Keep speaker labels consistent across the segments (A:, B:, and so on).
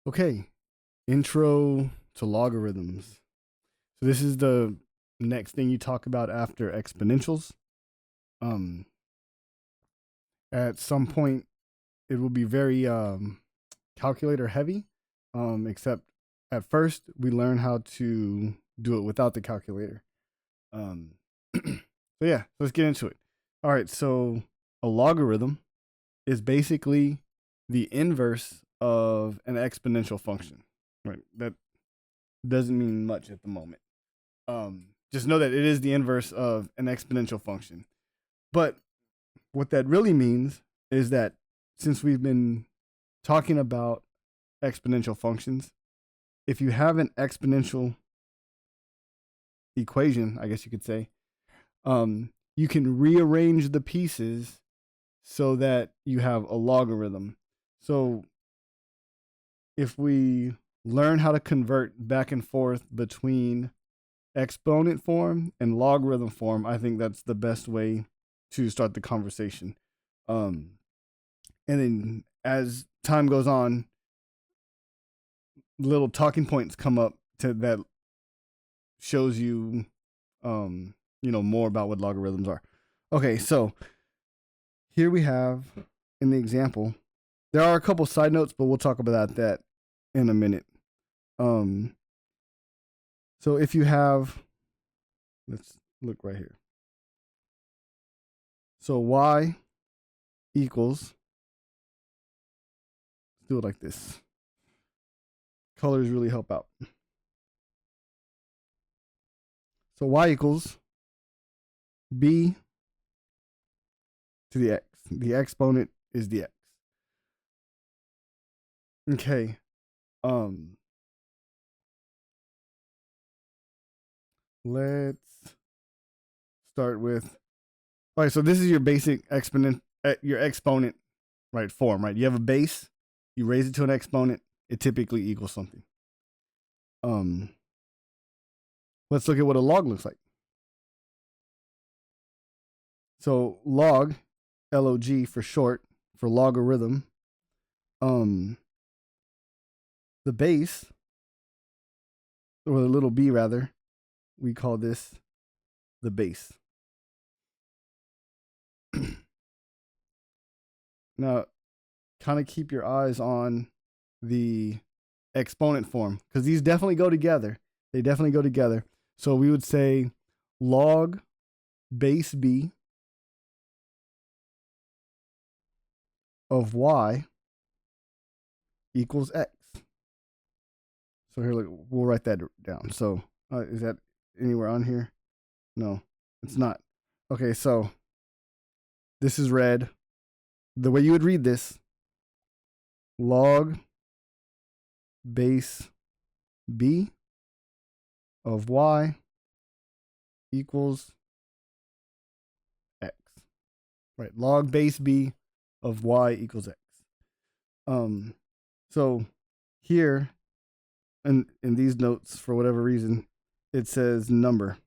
A: Okay, intro to logarithms. So this is the next thing you talk about after exponentials. Um, at some point, it will be very calculator heavy. Except at first we learn how to do it without the calculator. Um, so yeah, let's get into it. All right, so a logarithm is basically the inverse of an exponential function. Right. That doesn't mean much at the moment. Just know that it is the inverse of an exponential function. But what that really means is that since we've been talking about exponential functions, if you have an exponential equation, I guess you could say, you can rearrange the pieces so that you have a logarithm. So if we learn how to convert back and forth between exponent form and logarithm form, I think that's the best way to start the conversation. Um, and then as time goes on, little talking points come up to that shows you, more about what logarithms are. Okay, so here we have in the example, there are a couple side notes, but we'll talk about that in a minute. Um, so if you have, let's look right here. So y equals, let's do it like this. Colors really help out. So y equals b to the x. The exponent is the x. Okay. Let's start with. All right, so this is your basic your exponent, right, form, right? You have a base, you raise it to an exponent, it typically equals something. Let's look at what a log looks like. So log, log for short, for logarithm, the base, or the little b rather, we call this the base. Now, kind of keep your eyes on the exponent form because these definitely go together. They definitely go together. So we would say log base b of y equals x. So here, look, we'll write that down. So is that anywhere on here? No, it's not. Okay, so this is read the way you would read this: log base b of y equals x. Right, log base b of y equals x. So here in these notes, for whatever reason, it says number.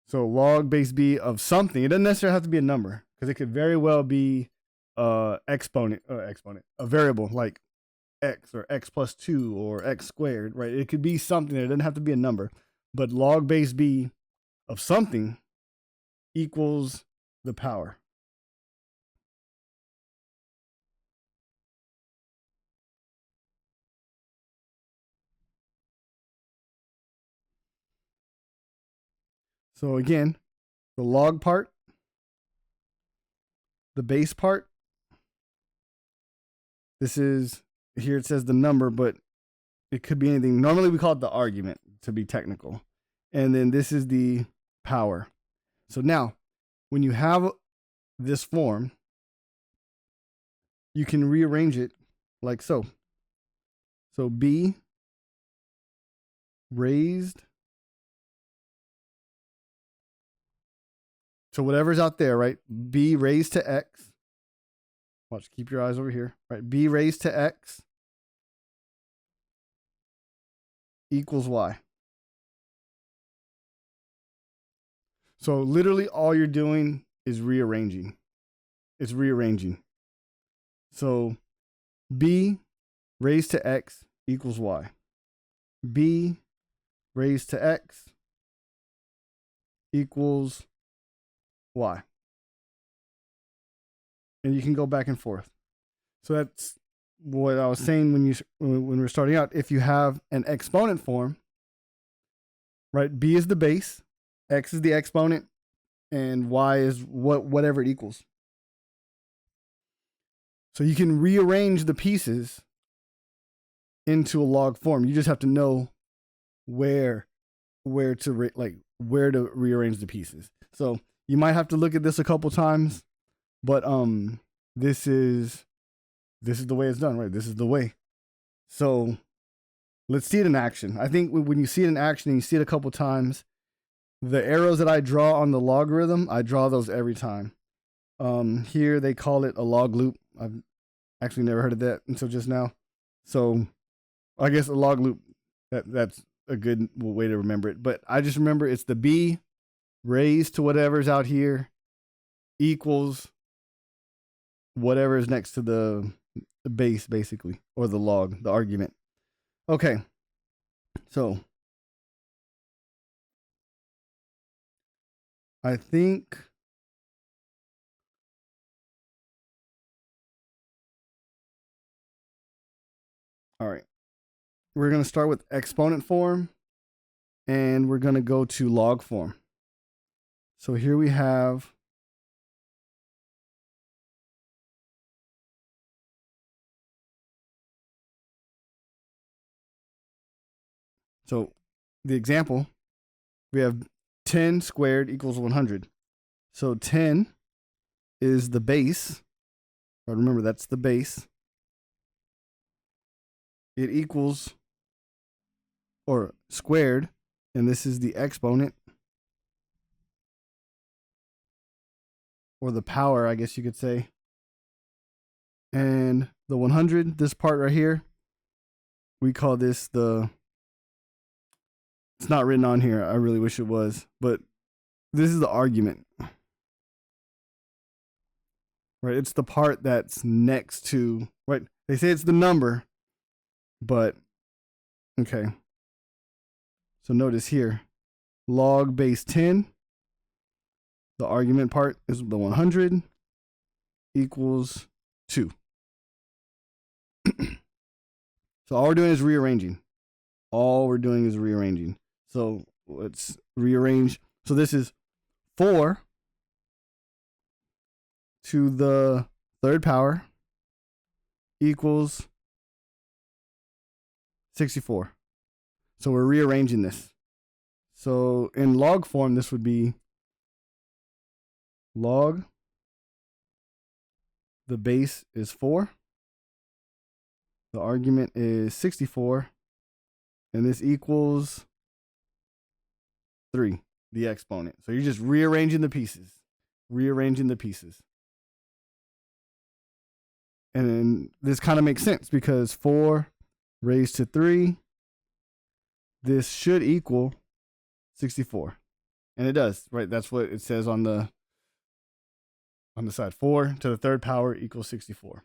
A: So log base b of something. It doesn't necessarily have to be a number because it could very well be exponent, a variable like x or x plus 2 or x squared, right? It could be something. It doesn't have to be a number. But log base b of something equals the power. So again, the log part, the base part, this is, here it says the number, but it could be anything. Normally we call it the argument to be technical. And then this is the power. So now, when you have this form, you can rearrange it like so. So b raised, so whatever's out there, right? B raised to x. Watch, keep your eyes over here, right? B raised to x equals y. So literally all you're doing is rearranging. It's rearranging. So b raised to x equals y. B raised to x equals y. And you can go back and forth. So that's what I was saying when we're starting out. If you have an exponent form, right? B is the base, x is the exponent, and y is whatever it equals. So you can rearrange the pieces into a log form. You just have to know where to rearrange the pieces. So you might have to look at this a couple times, but this is the way it's done, right? This is the way. So let's see it in action. I think when you see it in action and you see it a couple times, the arrows that I draw on the logarithm, I draw those every time. Here they call it a log loop. I've actually never heard of that until just now. So I guess a log loop, that's a good way to remember it. But I just remember it's the b raised to whatever's out here equals whatever is next to the base, basically, or the log, the argument. Okay, so I think all right, we're going to start with exponent form and we're going to go to log form. So here we have so the example, we have 10 squared equals 100. So 10 is the base. Remember, that's the base. It equals, or squared, and this is the exponent, or the power, I guess you could say. And the 100, this part right here, we call this it's not written on here. I really wish it was, but this is the argument. Right? It's the part that's next to, right? They say it's the number, but okay. So notice here, log base 10, the argument part is the 100 equals 2. So all we're doing is rearranging. So let's rearrange. So this is 4 to the third power equals 64. So we're rearranging this. So in log form, this would be log, the base is 4, the argument is 64, and this equals 3, the exponent. So you're just rearranging the pieces. And then this kind of makes sense because 4 raised to 3, this should equal 64. And it does, right? That's what it says on the side. 4 to the third power equals 64.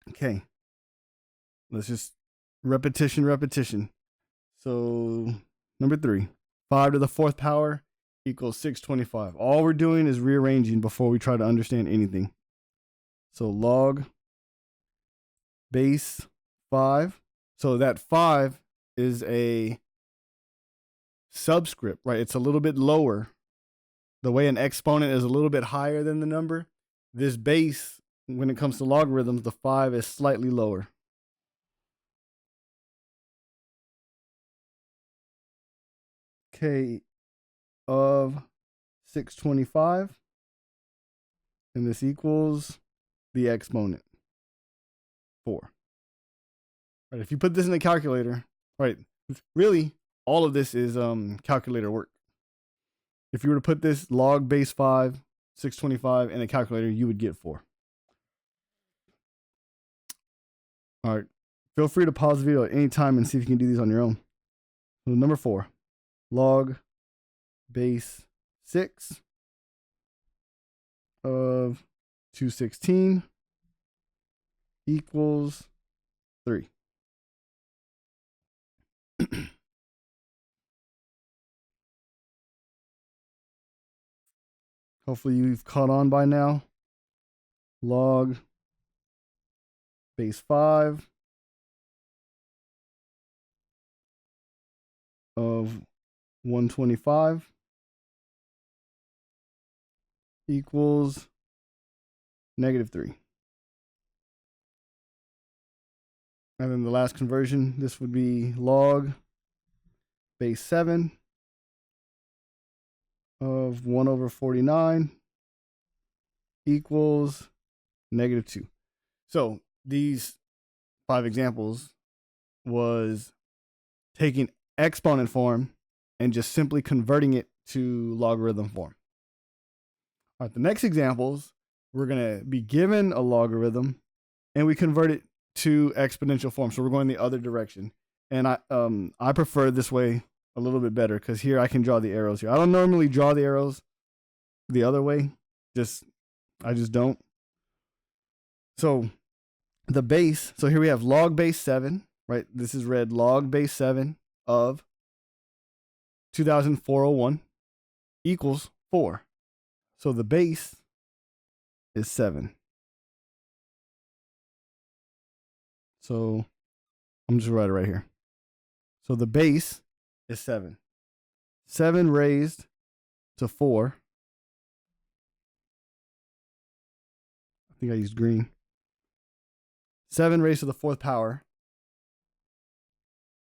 A: Okay. Let's just repetition. So number 3, 5 to the fourth power equals 625. All we're doing is rearranging before we try to understand anything. So log base 5. So that 5 is a subscript, right? It's a little bit lower. The way an exponent is a little bit higher than the number, this base, when it comes to logarithms, the 5 is slightly lower. K of 625, and this equals the exponent 4. Right, if you put this in a calculator, right, really all of this is calculator work. If you were to put this log base 5, 625 in a calculator, you would get 4. All right, feel free to pause the video at any time and see if you can do these on your own. So number 4, log base 6 of 216 equals 3. Hopefully you've caught on by now. Log base 5 of 125 equals -3. And then the last conversion, this would be log base 7 of 1/49 equals -2. So these 5 examples was taking exponent form and just simply converting it to logarithm form. All right, the next examples, we're going to be given a logarithm and we convert it to exponential form. So we're going the other direction. And I prefer this way a little bit better because here I can draw the arrows here. I don't normally draw the arrows the other way. I just don't. So the base, so here we have log base 7, right? This is read log base 7 of 2401 equals 4. So the base is 7. So I'm just write it right here. So the base is 7. 7 raised to 4. I think I used green. 7 raised to the 4th power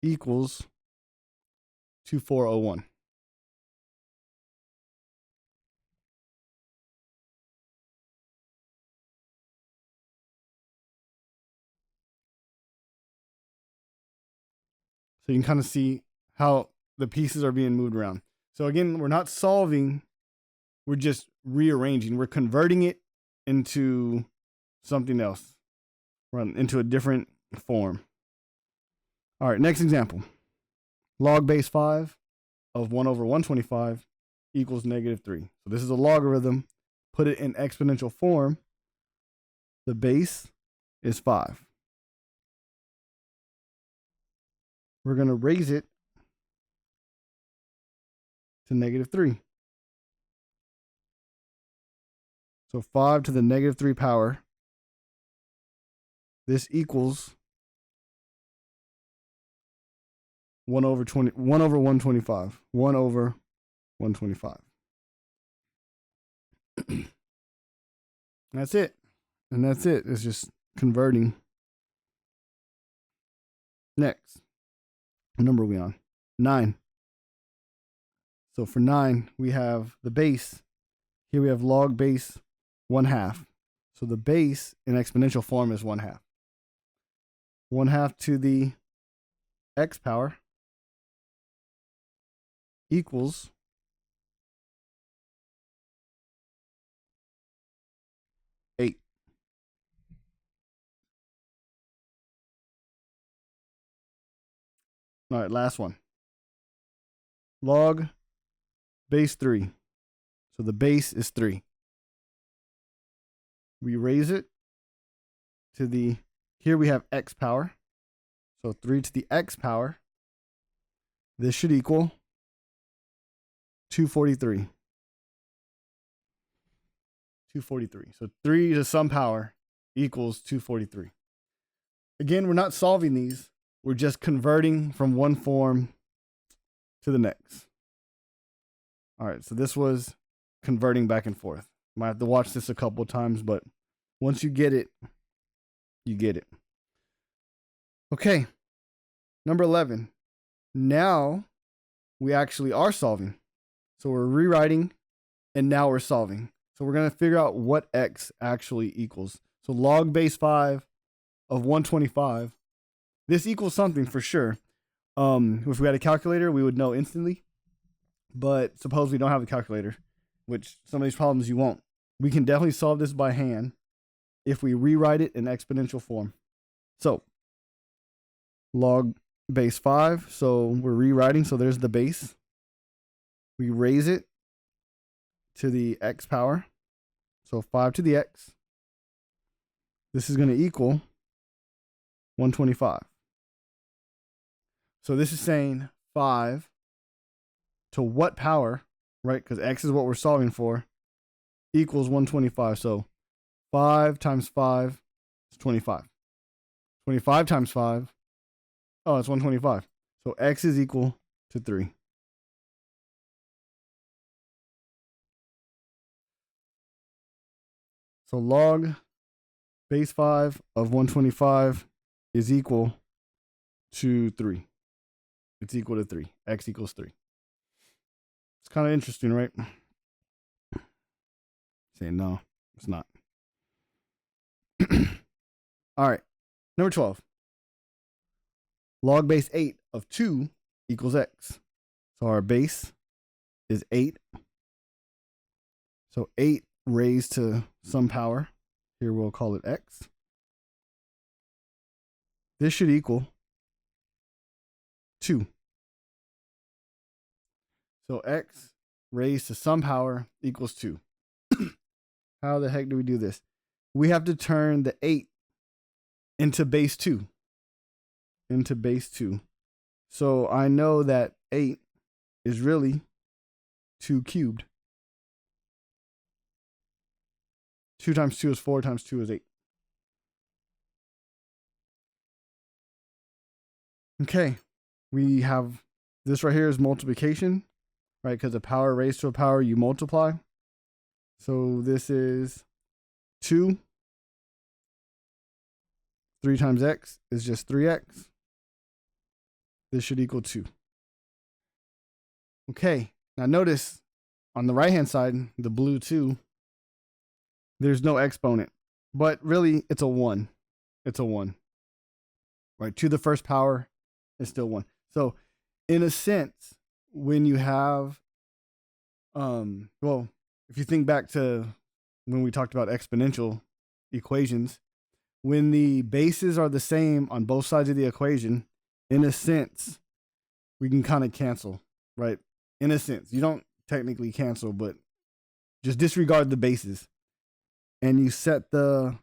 A: equals 2401. So you can kind of see how the pieces are being moved around. So again, we're not solving, we're just rearranging. We're converting it into something else, into a different form. All right, next example. Log base 5 of 1/125 equals -3. So this is a logarithm. Put it in exponential form. The base is 5. We're going to raise it to -3. So 5 to the -3 power. This equals 1/125. 1/125. That's it. And that's it. It's just converting. Next. What number are we on? 9. So for 9, we have the base. Here we have log base 1/2. So the base in exponential form is 1/2. 1/2 to the x power equals 8. All right, last one. Log base 3. So the base is 3. We raise it to the, here we have x power. So 3 to the x power. This should equal 243. 243. So 3 to some power equals 243. Again, we're not solving these. We're just converting from one form to the next. All right, so this was converting back and forth. Might have to watch this a couple of times, but once you get it, you get it. Okay, number 11. Now we actually are solving. So we're rewriting, and now we're solving. So we're going to figure out what x actually equals. So log base 5 of 125. This equals something for sure. If we had a calculator, we would know instantly. But suppose we don't have a calculator, which some of these problems you won't. We can definitely solve this by hand if we rewrite it in exponential form. So log base 5. So we're rewriting. So there's the base. We raise it to the x power. So 5 to the x. This is going to equal 125. So this is saying 5 to what power, right? Because x is what we're solving for, equals 125. So 5 times 5 is 25. 25 times 5, oh, it's 125. So x is equal to 3. So log base 5 of 125 is equal to 3. It's equal to 3. X equals 3. It's kind of interesting, right? Say no, it's not. All right. Number 12. Log base 8 of 2 equals x. So our base is 8. So 8 raised to some power. Here we'll call it x. This should equal 2. So x raised to some power equals 2. How the heck do we do this? We have to turn the 8 into base 2. Into base 2. So I know that 8 is really 2 cubed. 2 times 2 is 4 times 2 is 8. Okay, we have this right here is multiplication, right? Because a power raised to a power, you multiply. So this is 2. 3 times x is just 3x. This should equal 2. Okay, now notice on the right-hand side, the blue 2, there's no exponent. But really, it's a 1. It's a 1. Right, to the first power is still 1. So, in a sense, when you have, well, if you think back to when we talked about exponential equations, when the bases are the same on both sides of the equation, in a sense, we can kind of cancel, right? In a sense, you don't technically cancel, but just disregard the bases. And you set the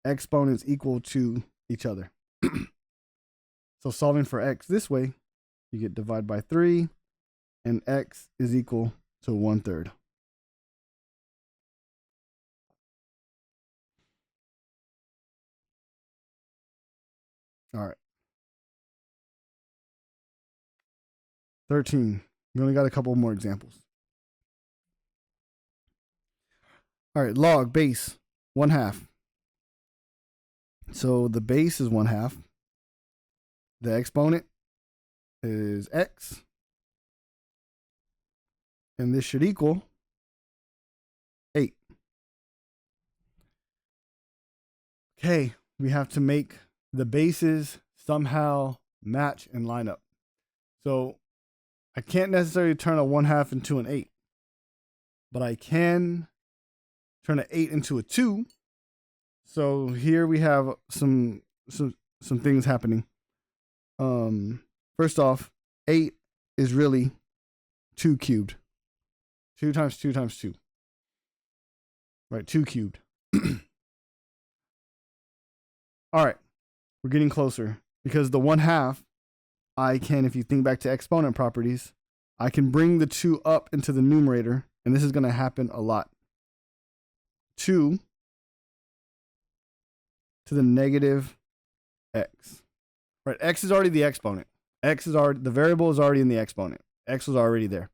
A: exponents equal to each other. So solving for x this way, you get divide by 3, and x is equal to 1/3. All right. 13. We only got a couple more examples. All right, log base 1/2. So the base is 1/2. The exponent is x. And this should equal 8. Okay, we have to make the bases somehow match and line up. So I can't necessarily turn a 1/2 into an 8, but I can turn an 8 into a 2. So here we have some things happening. First off, 8 is really 2 cubed. 2 times 2 times 2. Right, 2 cubed. All right, we're getting closer because the 1/2, I can, if you think back to exponent properties, I can bring the 2 up into the numerator, and this is going to happen a lot. 2 to the negative x. Right, x is already the exponent. X is already, the variable is already in the exponent. X was already there.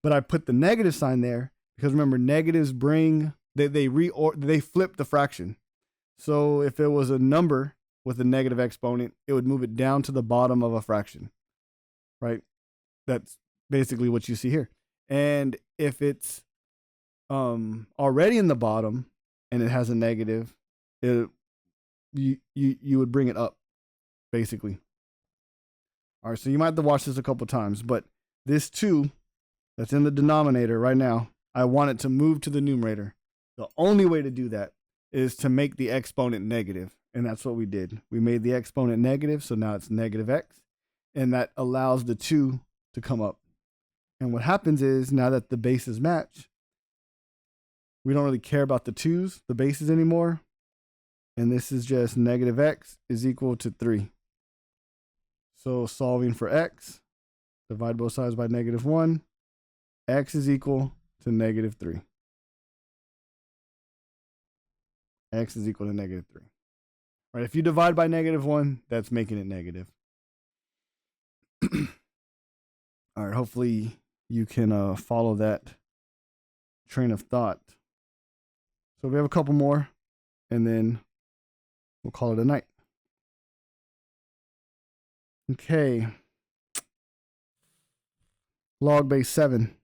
A: But I put the negative sign there because remember, negatives bring, they flip the fraction. So if it was a number with a negative exponent, it would move it down to the bottom of a fraction, right? That's basically what you see here. And if it's already in the bottom and it has a negative, you would bring it up, basically. All right, so you might have to watch this a couple times, but this 2 that's in the denominator right now, I want it to move to the numerator. The only way to do that is to make the exponent negative, and that's what we did. We made the exponent negative, so now it's negative x, and that allows the 2 to come up. And what happens is, now that the bases match, we don't really care about the 2's, the bases anymore. And this is just negative x is equal to 3. So solving for x, divide both sides by -1. X is equal to -3. X is equal to -3. Right? If you divide by -1, that's making it negative. All right. Hopefully you can follow that train of thought. So we have a couple more, and then we'll call it a night. Okay. Log base 7.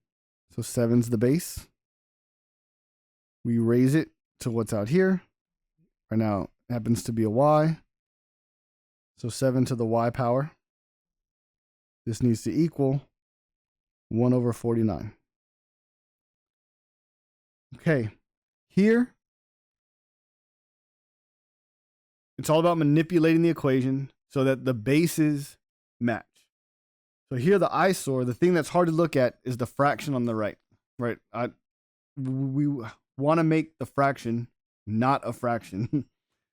A: So 7's the base. We raise it to what's out here. Right now it happens to be a y. So 7 to the y power. This needs to equal 1/49. Okay. Here, it's all about manipulating the equation so that the bases match. So here the eyesore, the thing that's hard to look at is the fraction on the right. Right? We want to make the fraction not a fraction.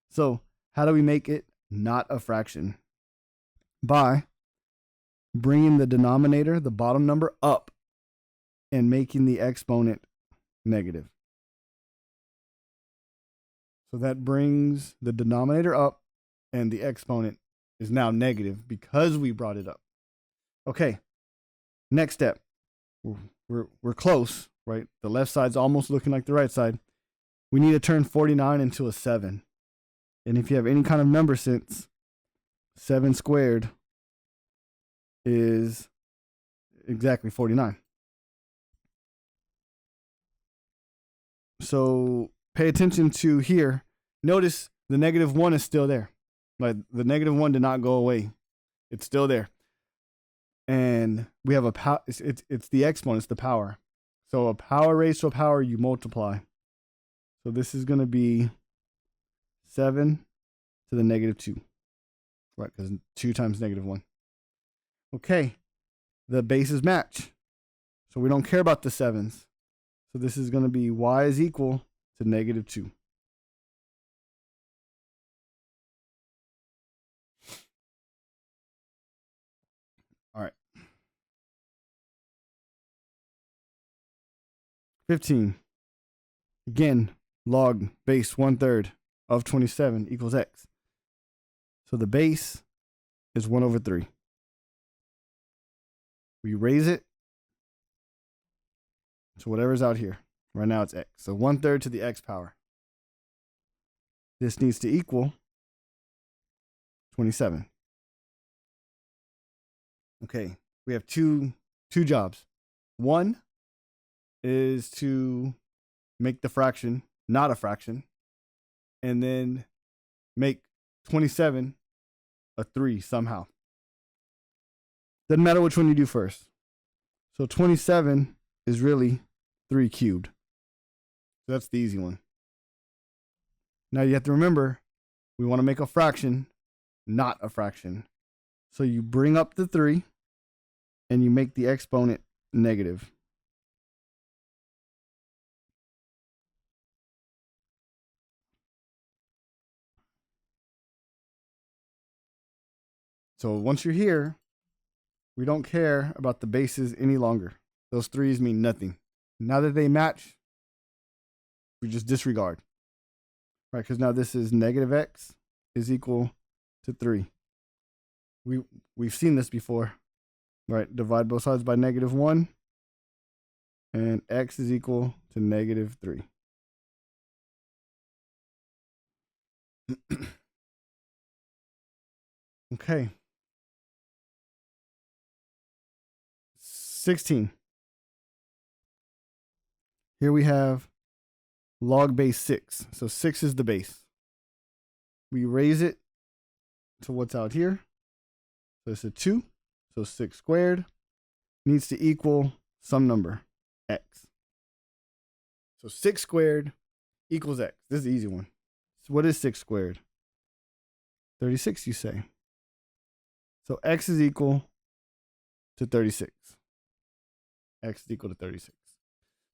A: So how do we make it not a fraction? By bringing the denominator, the bottom number, up and making the exponent negative. So that brings the denominator up and the exponent is now negative because we brought it up. Okay, next step. We're close, right? The left side's almost looking like the right side. We need to turn 49 into a 7. And if you have any kind of number sense, 7 squared is exactly 49. So pay attention to here. Notice the -1 is still there. Like the -1 did not go away. It's still there. And we have a power. It's the exponent. It's the power. So a power raised to a power, you multiply. So this is going to be 7 to the -2. Right, because 2 times -1. Okay, the bases match. So we don't care about the 7s. So this is going to be y is equal to -2. All right. 15. Again, log base 1/3 of 27 equals x. So the base is 1/3. We raise it to whatever's out here. Right now it's x. So 1/3 to the x power. This needs to equal 27. Okay, we have two jobs. One is to make the fraction not a fraction, and then make 27 a 3 somehow. Doesn't matter which one you do first. So 27 is really 3 cubed. So that's the easy one. Now you have to remember, we want to make a fraction not a fraction. So you bring up the 3 and you make the exponent negative. So once you're here, we don't care about the bases any longer. Those 3's mean nothing. Now that they match, we just disregard. Right, because now this is -x is equal to 3. We've seen this before. Right, divide both sides by -1, and x is equal to -3. Okay. 16. Here we have log base 6. So 6 is the base. We raise it to what's out here. So it's a 2. So 6 squared needs to equal some number, x. So 6 squared equals x. This is the easy one. So what is 6 squared? 36, you say. So x is equal to 36. X is equal to 36.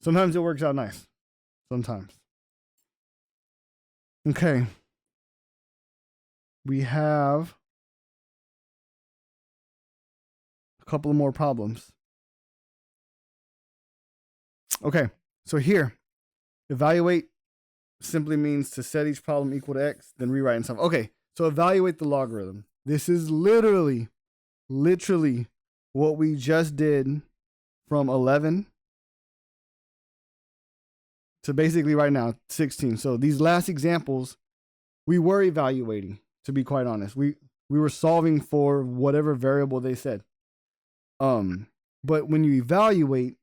A: Sometimes it works out nice. Sometimes. Okay. we have a couple of more problems. Okay, so here, evaluate simply means to set each problem equal to x, then rewrite in sum. Okay, so evaluate the logarithm. This is literally what we just did from 11 to basically right now, 16. So these last examples, we were evaluating, to be quite honest. We were solving for whatever variable they said. But when you evaluate,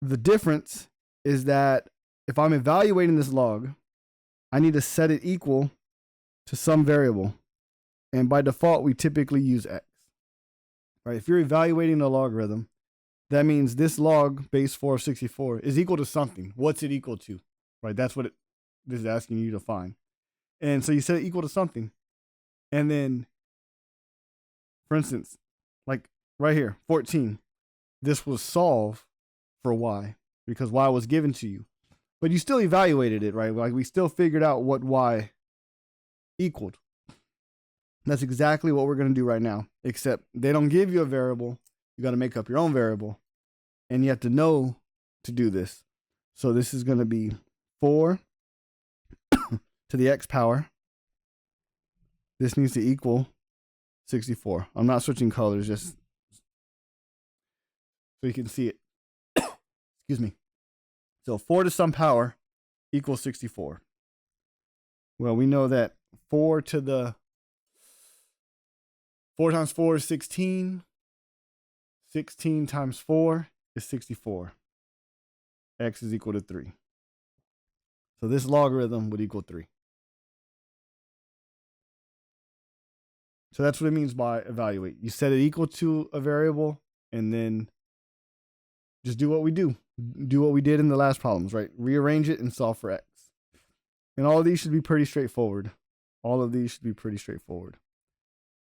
A: the difference is that if I'm evaluating this log, I need to set it equal to some variable. And by default, we typically use x. Right? If you're evaluating a logarithm, that means this log base 4 of 64 is equal to something. What's it equal to? Right? That's what this is asking you to find. And so you set it equal to something. And then, for instance, like right here, 14, this will solve for y because y was given to you. But you still evaluated it, right? Like we still figured out what y equaled. That's exactly what we're going to do right now, except they don't give you a variable. You got to make up your own variable, and you have to know to do this. So this is going to be 4 to the x power. This needs to equal 64. I'm not switching colors, just so you can see it. Excuse me. So 4 to some power equals 64. Well, we know that 4 times 4 is 16. 16 times 4 is 64. X is equal to 3. So this logarithm would equal 3. So that's what it means by evaluate. You set it equal to a variable and then just do what we do. Do what we did in the last problems, right? Rearrange it and solve for x. And all of these should be pretty straightforward.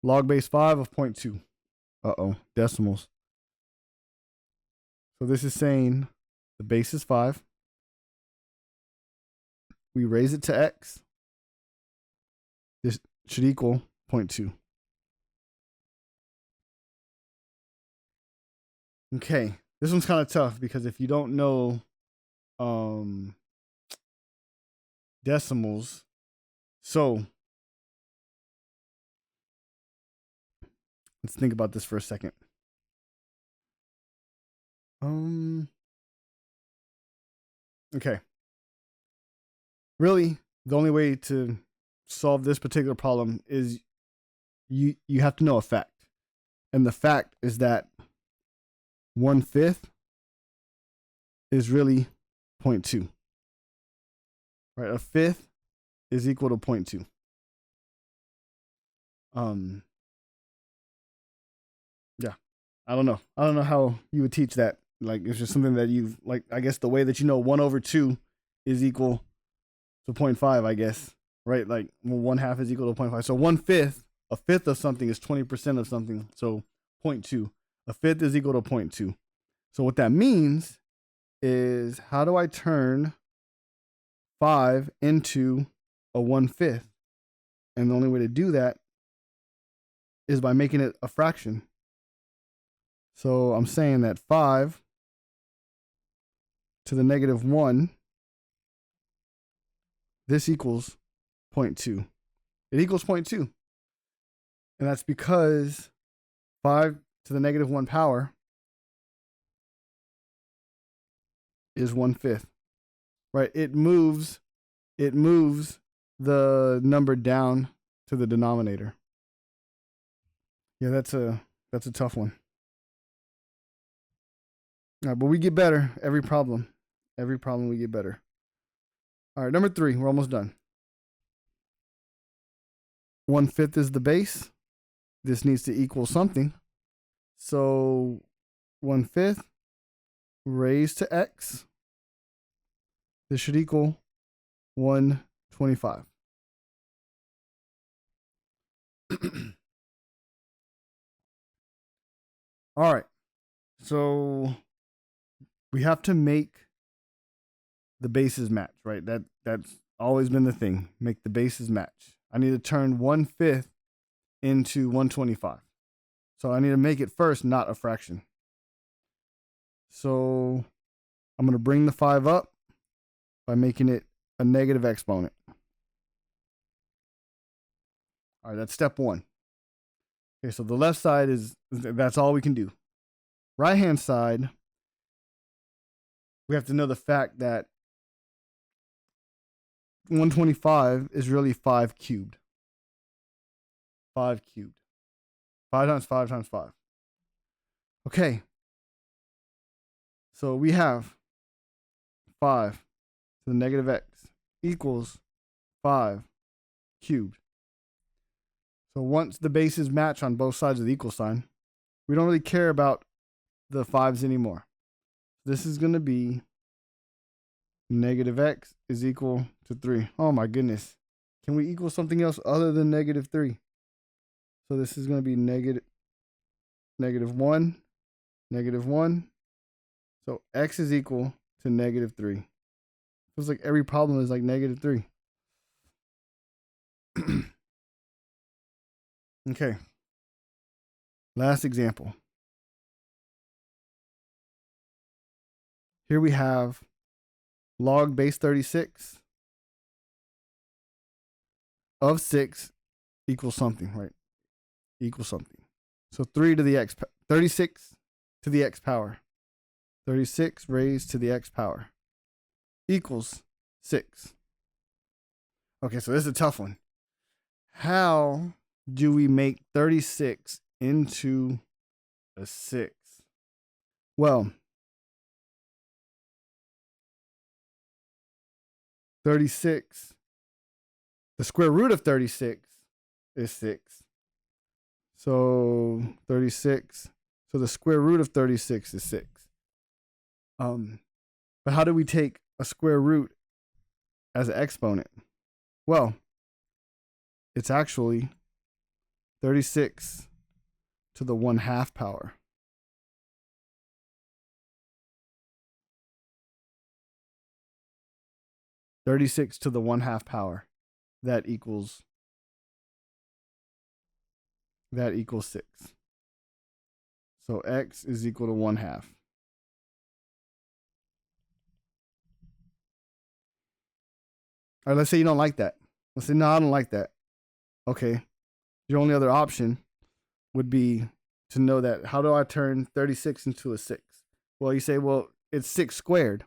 A: Log base 5 of 0.2. Uh-oh, decimals. So this is saying the base is 5. We raise it to x. This should equal 0.2. Okay, this one's kind of tough because if you don't know decimals, so let's think about this for a second. Okay. Really, the only way to solve this particular problem is you have to know a fact. And the fact is that 1/5 is really 0.2. Right? A fifth is equal to 0.2. Yeah. I don't know how you would teach that. Like it's just something that you've like I guess the way that you know 1/2 is equal to 0.5, I guess. Right? Like 1/2 is equal to 0.5. So 1/5, a fifth of something is 20% of something. So 0.2. A fifth is equal to 0.2. So what that means is how do I turn 5 into a 1/5? And the only way to do that is by making it a fraction. So I'm saying that 5 to the -1, this equals 0.2. It equals 0.2. And that's because 5 to the -1 power is 1/5. Right? It moves the number down to the denominator. Yeah, that's a tough one. All right, but we get better every problem. Every problem we get better. All right, number 3, we're almost done. 1/5 is the base. This needs to equal something. So 1/5 raised to x. This should equal 1/25. All right. So we have to make the bases match, right? That's Always been the thing. Make the bases match. I need to turn 1/5 into 125. So I need to make it first, not a fraction. So I'm going to bring the 5 up by making it a negative exponent. All right, that's step 1. Okay, so the left side that's all we can do. Right hand side, we have to know the fact that 125 is really 5 cubed. 5 cubed. 5 times 5 times 5. Okay. So we have 5 to the negative x equals 5 cubed. So once the bases match on both sides of the equal sign, we don't really care about the 5s anymore. This is going to be negative x is equal to 3. Oh my goodness. Can we equal something else other than negative 3? So this is going to be negative 1, negative 1. So x is equal to negative 3. Feels like every problem is like negative 3. Okay. Last example. Here we have log base 36 of 6 equals something, right? Equals something. So 3 to the x, 36 to the x power. 36 raised to the x power equals 6. Okay, so this is a tough one. How do we make 36 into a 6? Well, 36, the square root of 36 is 6. So 36, so the square root of 36 is 6. But how do we take a square root as an exponent? Well, it's actually 36 to the 1/2 power. (36 to the 1/2 power). That equals 6. So x is equal to 1/2. All right, let's say you don't like that. Let's say, no, I don't like that. Okay. Your only other option would be to know that, how do I turn 36 into a 6? Well, you say, well, it's 6 squared.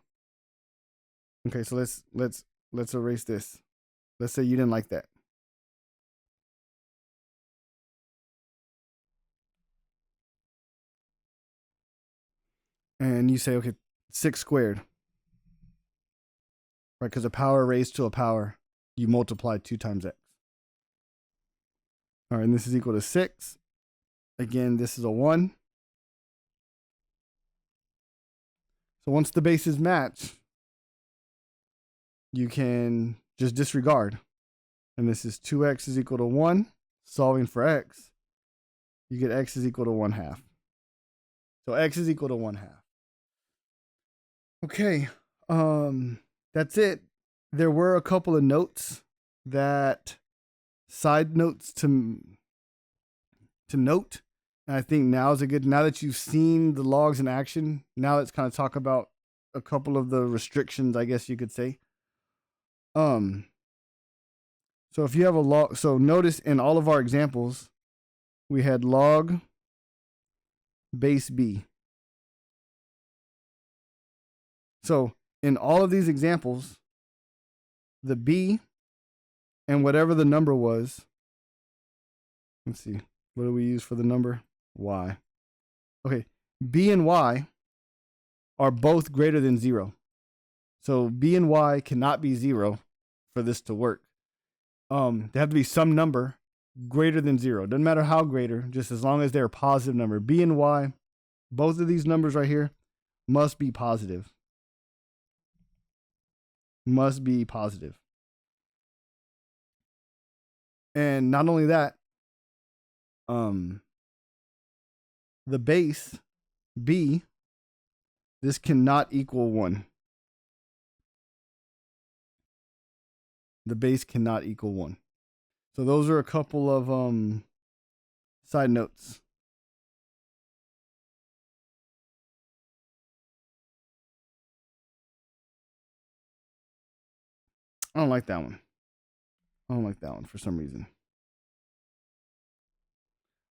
A: Okay, so let's erase this. Let's say you didn't like that. And you say, okay, 6 squared. Right, because a power raised to a power, you multiply 2 times x. All right, and this is equal to 6. Again, this is a 1. So once the bases match, you can just disregard. And this is 2x is equal to 1. Solving for x, you get x is equal to 1/2. So x is equal to 1/2. Okay, that's it. There were a couple of notes side notes to note. And I think now is now that you've seen the logs in action, now let's kind of talk about a couple of the restrictions, I guess you could say. So if you have a log, so notice in all of our examples, we had log base b. So in all of these examples, the b and whatever the number was, let's see, what do we use for the number? Y. Okay, b and y are both greater than 0. So b and y cannot be 0 for this to work. There have to be some number greater than 0. Doesn't matter how greater, just as long as they're a positive number. B and y, both of these numbers right here, must be positive. Must be positive. And not only that, the base b, this cannot equal 1. the base cannot equal 1. So those are a couple of side notes. I don't like that one. I don't like that one for some reason.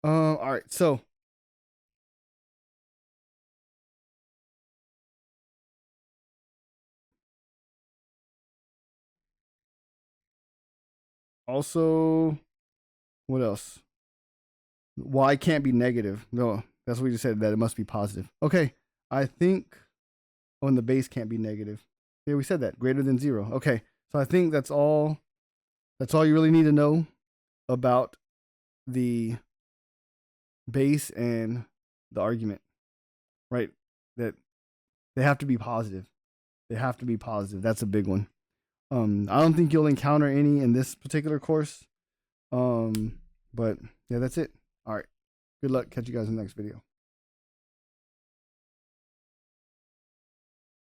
A: All right, so also, what else? Y can't be negative. No, that's what you said, that it must be positive. Okay, I think when the base can't be negative. Yeah, we said that, greater than 0. Okay, so I think that's all you really need to know about the base and the argument, right? That they have to be positive. They have to be positive. That's a big one. I don't think you'll encounter any in this particular course. But yeah, that's it. All right. Good luck. Catch you guys in the next video.